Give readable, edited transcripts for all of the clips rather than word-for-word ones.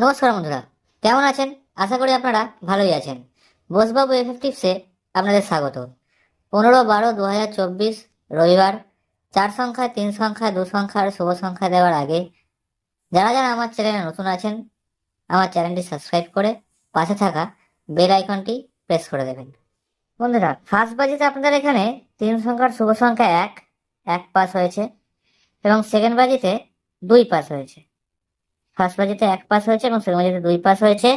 নমস্কার বন্ধুরা, কেমন আছেন? আশা করি আপনারা ভালোই আছেন। বোসবাবু এফএফ টিপসে আপনাদের স্বাগত। 15/12/2024 রবিবার। 4 সংখ্যা, 3 সংখ্যা, 2 সংখ্যার শুভ সংখ্যা দেওয়ার আগে যারা যারা আমার চ্যানেলে নতুন আছেন, আমার চ্যানেলটি সাবস্ক্রাইব করে পাশে থাকা বেল আইকনটি প্রেস করে দেবেন। বন্ধুরা, ফার্স্ট বাজিতে আপনাদের এখানে 3 সংখ্যার শুভ সংখ্যা 1 1 পাস হয়েছে এবং সেকেন্ড বাজিতে 2 পাস হয়েছে। ফার্স্ট বাজিতে 1 পাস হয়েছে এবং সেকেন্ড বাজিতে 2 পাস হয়েছে।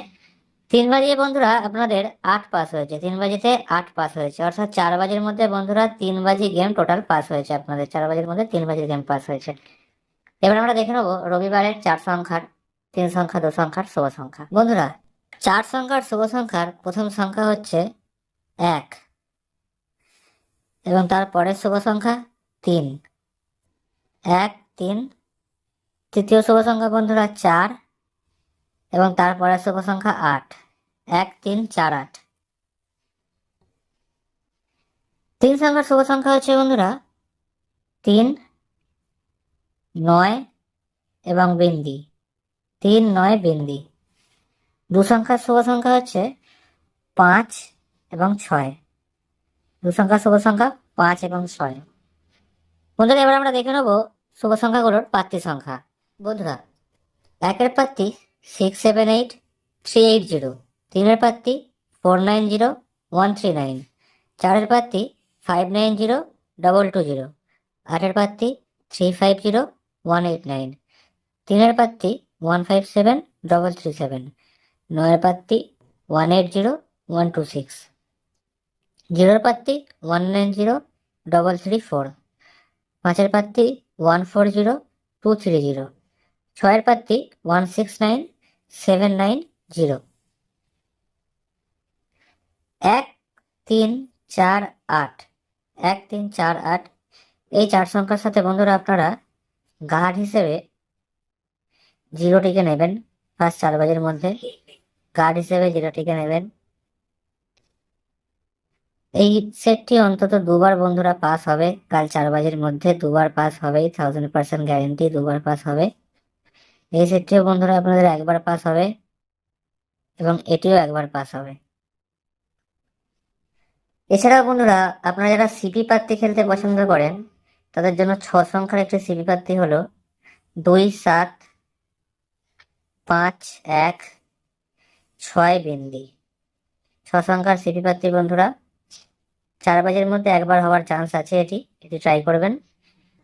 3 বাজিয়ে বন্ধুরা আপনাদের 8 পাস হয়েছে। 3 বাজিতে 8 পাস হয়েছে, অর্থাৎ 4 বাজির মধ্যে বন্ধুরা 3 বাজি গেম টোটাল পাস হয়েছে। আপনাদের 4 বাজির মধ্যে 3 বাজির গেম পাস হয়েছে। এবার আমরা দেখে নেবো রবিবারের 4 সংখ্যার, 3 সংখ্যা, 2 সংখ্যার শুভ সংখ্যা। বন্ধুরা, 4 সংখ্যার শুভ সংখ্যার প্রথম সংখ্যা হচ্ছে 1 এবং তার পরের শুভ সংখ্যা 3। 1 3। তৃতীয় শুভ সংখ্যা বন্ধুরা 4 এবং তারপরের শুভ সংখ্যা 8। 1 3 4 8। 3 সংখ্যার শুভ সংখ্যা হচ্ছে বন্ধুরা 3 9 এবং বিন্দি। 3 9 বিন্দি। 2 সংখ্যার শুভ সংখ্যা হচ্ছে 5 এবং 6। 2 সংখ্যার শুভ সংখ্যা 5 এবং 6। বন্ধুরা, এবার আমরা দেখে নেব শুভ সংখ্যাগুলোর প্রার্থী সংখ্যা। বন্ধুরা, 1 এর প্রার্থী 6 7 8 3 8 0। 3 এর প্রার্থী 4 9 0 1 3 9। 4 এর প্রার্থী 5 9 0 2 2 0। 8 এর প্রার্থী 3 5 0 1 8 9। 3 এর প্রার্থী 1 5 7 3 3 7। 9 এর প্রার্থী 1 8 0 1 2 6। 0 এর প্রার্থী 1 9 0 3 3 4। 5 এর প্রার্থী 1 4 0 2 3 0। 6 এর প্রার্থী 1 6 9 7 9 0। 1 3 4 8। 1 3 4 8 এই 4 সংখ্যার সাথে বন্ধুরা আপনারা গার্ড হিসেবে 0টিকে নেবেন। ফার্স্ট 4 বাজির মধ্যে গার্ড হিসেবে 0টিকে নেবেন। এই সেটটি অন্তত দুবার বন্ধুরা পাস হবে। কাল 4 বাজির মধ্যে দুবার পাস হবে, 1000% গ্যারেন্টি দুবার পাস হবে। এই সেটটিও বন্ধুরা আপনাদের একবার পাস হবে এবং এটিও একবার পাস হবে। এছাড়াও বন্ধুরা, আপনারা যারা সিপি প্রার্থী খেলতে পছন্দ করেন তাদের জন্য 6 সংখ্যার একটি সিপি প্রার্থী হলো 2 7 5 1 6 বিন্দি। 6 সংখ্যার সিপি প্রার্থী বন্ধুরা 4 বাজির মধ্যে একবার হওয়ার চান্স আছে। এটি ট্রাই করবেন।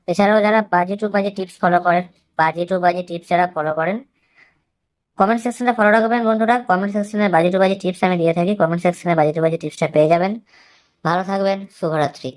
এছাড়াও যারা বাজি টু বাজি টিপস ফলো করেন, বাজি টু বাজি টিপস যারা ফলো করেন, কমেন্ট সেকশনে ফলো রাখবেন বন্ধুরা। কমেন্ট সেকশনে বাজি টু বাজি টিপস আমি দিয়ে থাকি। কমেন্ট সেকশনে বাজি টু বাজি টিপসটা পেয়ে যাবেন। ভালো থাকবেন। শুভরাত্রি।